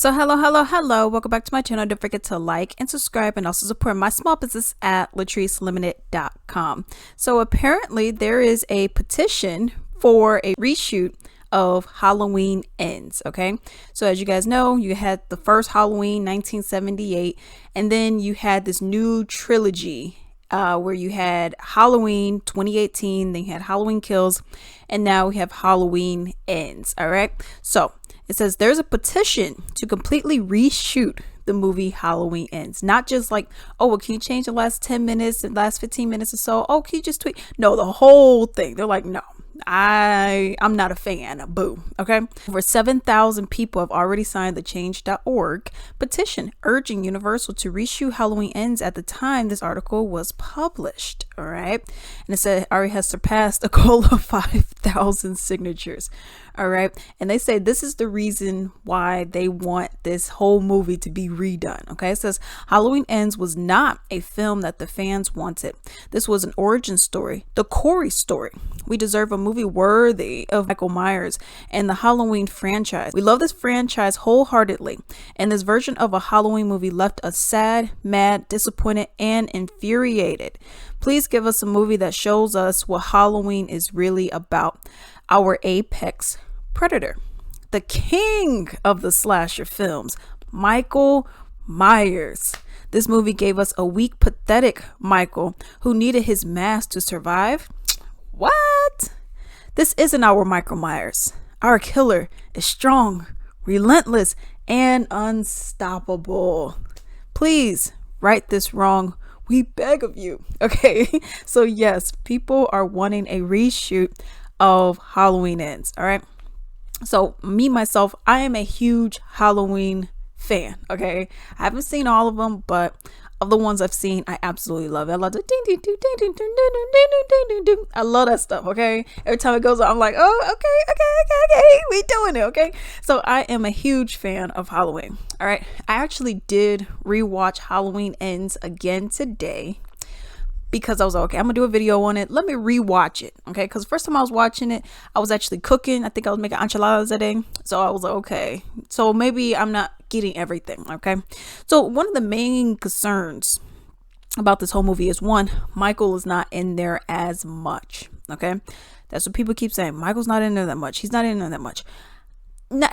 So hello, welcome back to my channel. Don't forget to like and subscribe and also support my small business at latricelimited.com. So apparently there is a petition for a reshoot of Halloween Ends. Okay, so as you guys know, you had the first Halloween 1978, and then you had this new trilogy where you had Halloween 2018, then you had Halloween Kills, and now we have Halloween Ends. All right, so it says there's a petition to completely reshoot the movie Halloween Ends. Not just like, oh, well, can you change the last 10 minutes, the last 15 minutes or so? Oh, can you just tweak? No, the whole thing. They're like, no, I'm not a fan. Boo. Okay. Over 7,000 people have already signed the change.org petition urging Universal to reshoot Halloween Ends at the time this article was published. All right. And it said it already has surpassed a goal of 5,000 signatures. All right. And they say this is the reason why they want this whole movie to be redone. Okay. It says Halloween Ends was not a film that the fans wanted. This was an origin story, the Corey story. We deserve a movie worthy of Michael Myers and the Halloween franchise. We love this franchise wholeheartedly, and this version of a Halloween movie left us sad, mad, disappointed, and infuriated. Please give us a movie that shows us what Halloween is really about. Our apex predator, the king of the slasher films, Michael Myers. This movie gave us a weak, pathetic Michael who needed his mask to survive. What? This isn't our Michael Myers. Our killer is strong, relentless, and unstoppable. Please right this wrong. We beg of you. Okay. So yes, people are wanting a reshoot of Halloween Ends. All right. So me, myself, I am a huge Halloween fan. Okay. I haven't seen all of them, but of the ones I've seen, I absolutely love it. I love the ding ding ding ding ding ding ding ding ding ding ding. I love that stuff. Okay. Every time it goes on, I'm like, oh, okay. We doing it. Okay. So I am a huge fan of Halloween. All right. I actually did rewatch Halloween Ends again today, because I was like, okay, I'm gonna do a video on it. Let me rewatch it. Okay. Because first time I was watching it, I was actually cooking. I think I was making enchiladas that day. So I was like, okay, so maybe I'm not getting everything. Okay. So one of the main concerns about this whole movie is, one, Michael is not in there as much. Okay. That's what people keep saying. Michael's not in there that much. He's not in there that much.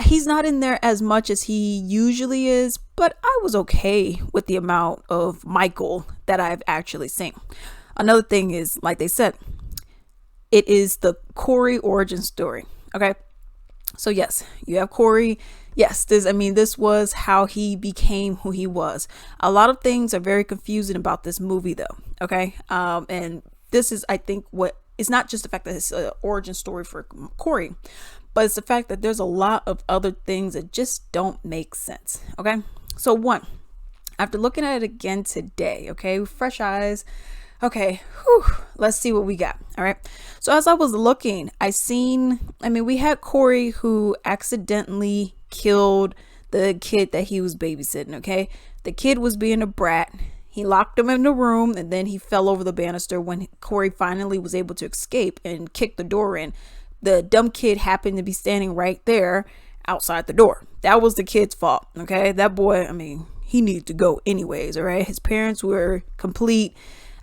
He's not in there as much as he usually is, but I was okay with the amount of Michael that I've actually seen. Another thing is, like they said, it is the Corey origin story. Okay. So yes, you have Corey. Yes, this was how he became who he was. A lot of things are very confusing about this movie though. Okay. And this is, I think, what it's not just the fact that it's an origin story for Corey, but it's the fact that there's a lot of other things that just don't make sense. Okay. So one, after looking at it again today, okay, fresh eyes. Okay. Let's see what we got. All right. So as I was looking, we had Corey who accidentally killed the kid that he was babysitting. Okay. The kid was being a brat. He locked him in the room, and then he fell over the banister when Corey finally was able to escape and kick the door in. The dumb kid happened to be standing right there outside the door. That was the kid's fault. Okay. That boy, he needed to go anyways. All right. His parents were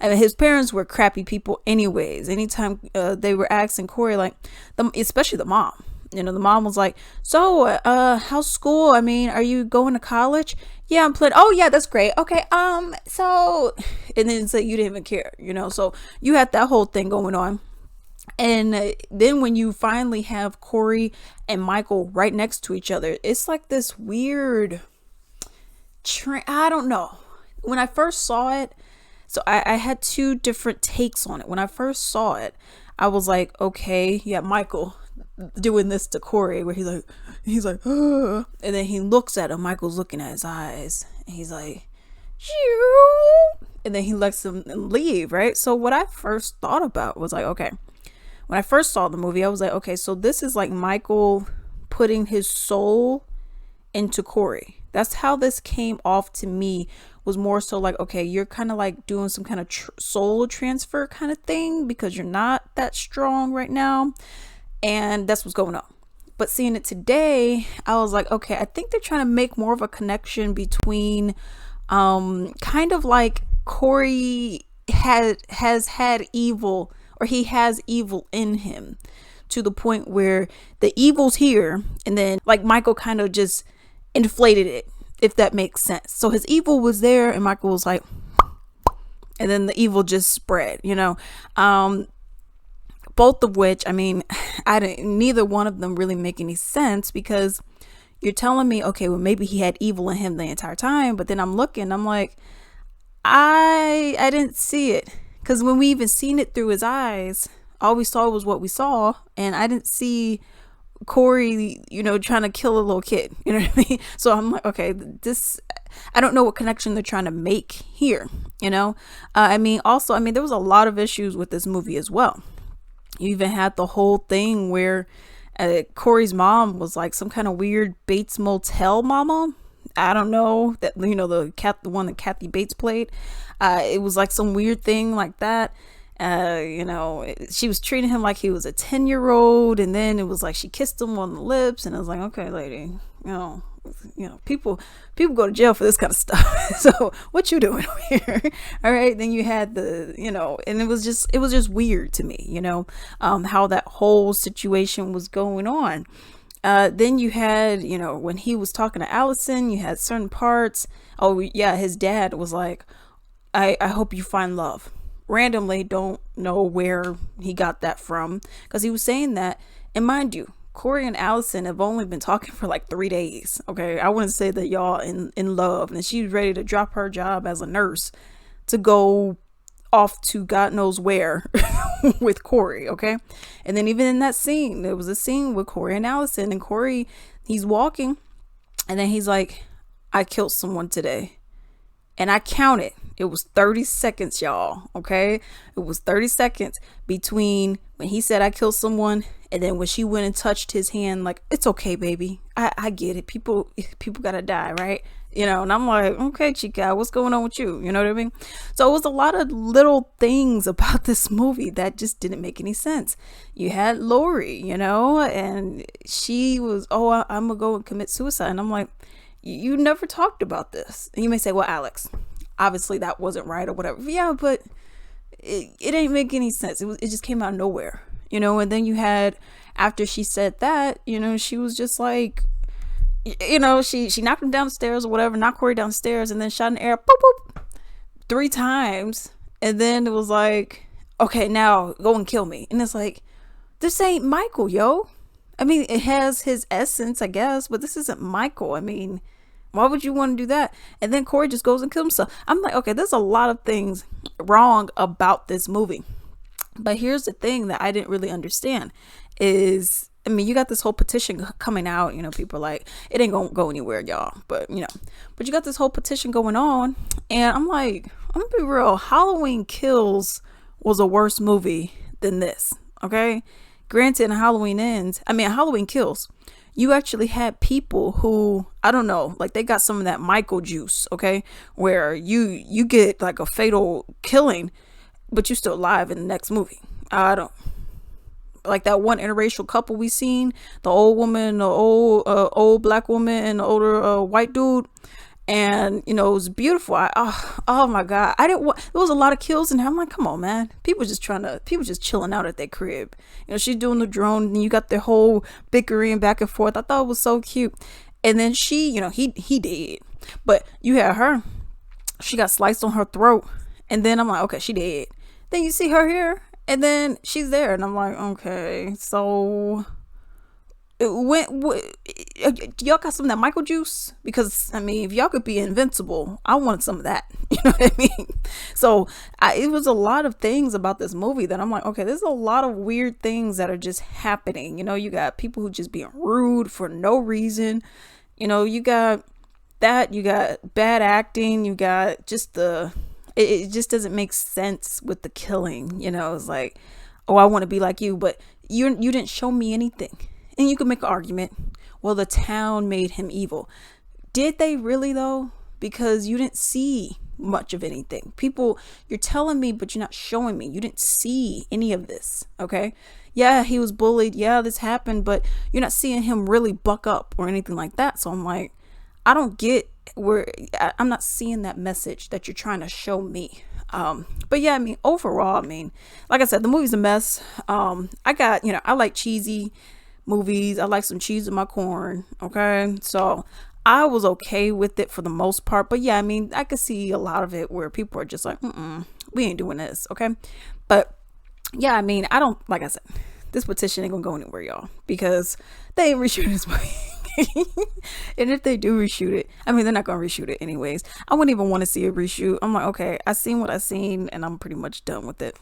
his parents were crappy people anyways. Anytime they were asking Corey, like, especially the mom, the mom was like, so how's school? Are you going to college? Yeah, I'm planning. Oh yeah, that's great. Okay. So, and then it's like, you didn't even care, so you had that whole thing going on. And then when you finally have Corey and Michael right next to each other, it's like this weird I don't know. When I first saw it, so I had two different takes on it. When I first saw it, I was like, okay, yeah, Michael doing this to Corey, where he's like, ugh. And then he looks at him. Michael's looking at his eyes, and he's like, shoo, and then he lets him leave, right? So what I first thought about was like, okay, when I first saw the movie, I was like, okay, so this is like Michael putting his soul into Corey. That's how this came off to me, was more so like, okay, you're kind of like doing some kind of soul transfer kind of thing because you're not that strong right now. And that's what's going on. But seeing it today, I was like, okay, I think they're trying to make more of a connection between kind of like Corey has had evil, or he has evil in him, to the point where the evil's here, and then like Michael kind of just inflated it, if that makes sense. So his evil was there, and Michael was like, and then the evil just spread, both of which, I mean, neither one of them really make any sense, because you're telling me, okay, well, maybe he had evil in him the entire time, but then I'm looking, I'm like, I didn't see it, because when we even seen it through his eyes, all we saw was what we saw, and I didn't see Corey, trying to kill a little kid, you know what I mean? So I'm like, okay, I don't know what connection they're trying to make here, I mean, also, I mean, there was a lot of issues with this movie as well. You even had the whole thing where Corey's mom was like some kind of weird Bates Motel mama. I don't know, that, the one that Kathy Bates played. It was like some weird thing like that. She was treating him like he was a 10-year-old, and then it was like she kissed him on the lips, and I was like, okay, lady, people go to jail for this kind of stuff. So what you doing over here? All right. Then you had and it was just weird to me, how that whole situation was going on. Then you had, when he was talking to Allison, you had certain parts. Oh yeah. His dad was like, I hope you find love. Randomly, don't know where he got that from, because he was saying that. And mind you, Corey and Allison have only been talking for like 3 days. Okay. I wouldn't say that y'all in love. And she's ready to drop her job as a nurse to go off to God knows where with Corey. Okay. And then even in that scene, there was a scene with Corey and Allison, and Corey, he's walking, and then he's like, I killed someone today. And I counted. It was 30 seconds, y'all. Okay. It was 30 seconds between when he said I killed someone, and then when she went and touched his hand, like, it's okay, baby. I get it. People gotta die, right? And I'm like, okay, chica, what's going on with you? You know what I mean? So it was a lot of little things about this movie that just didn't make any sense. You had Laurie, and she was, I'm gonna go and commit suicide. And I'm like, you never talked about this. And you may say, well, Alex, obviously that wasn't right or whatever. Yeah, but it ain't make any sense. It just came out of nowhere, and then you had, after she said that, she was just like, she knocked him downstairs or whatever, knocked Corey downstairs, and then shot in the air, boop, boop, 3 times. And then it was like, okay, now go and kill me. And it's like, this ain't Michael, yo. I mean, it has his essence, I guess, but this isn't Michael. I mean, why would you want to do that? And then Corey just goes and kills himself. I'm like, okay, there's a lot of things wrong about this movie. But here's the thing that I didn't really understand is, I mean, you got this whole petition coming out, people are like, it ain't gonna go anywhere, y'all. But, but you got this whole petition going on. And I'm like, I'm gonna be real. Halloween Kills was a worse movie than this. Okay. Granted, Halloween Kills, you actually had people who, I don't know, like they got some of that Michael juice, okay, where you get like a fatal killing, but you still alive in the next movie. I don't like that one interracial couple we seen, the old woman, the old black woman, and the older white dude. And it was beautiful. Oh my god, there was a lot of kills in there. I'm like, come on, man, people just chilling out at their crib. She's doing the drone, and you got their whole bickering back and forth. I thought it was so cute. And then she, he did, but you had her, she got sliced on her throat, and then I'm like, okay, she did. Then you see her here, and then she's there, and I'm like, okay, so y'all got some of that Michael juice? Because I mean, if y'all could be invincible, I wanted some of that. You know what I mean? So it was a lot of things about this movie that I'm like, okay, there's a lot of weird things that are just happening. You got people who just being rude for no reason. You got that, you got bad acting, you got just it just doesn't make sense with the killing. It's like, oh, I want to be like you, but you didn't show me anything. And you can make an argument, well, the town made him evil. Did they really though? Because you didn't see much of anything. People, you're telling me, but you're not showing me. You didn't see any of this. Okay. yeah, he was bullied. Yeah, this happened, but you're not seeing him really buck up or anything like that. So I'm like, I don't get where I'm not seeing that message that you're trying to show me. But yeah, I mean, overall, I mean, like I said, the movie's a mess. I got, I like cheesy movies. I like some cheese in my corn. Okay. So I was okay with it for the most part. But yeah, I mean, I could see a lot of it where people are just like, we ain't doing this. Okay. But yeah, I mean, I don't, like I said, this petition ain't gonna go anywhere, y'all, because they ain't reshooting this movie. And if they do reshoot it, I mean, they're not gonna reshoot it anyways. I wouldn't even want to see a reshoot. I'm like, okay, I seen what I seen, and I'm pretty much done with it.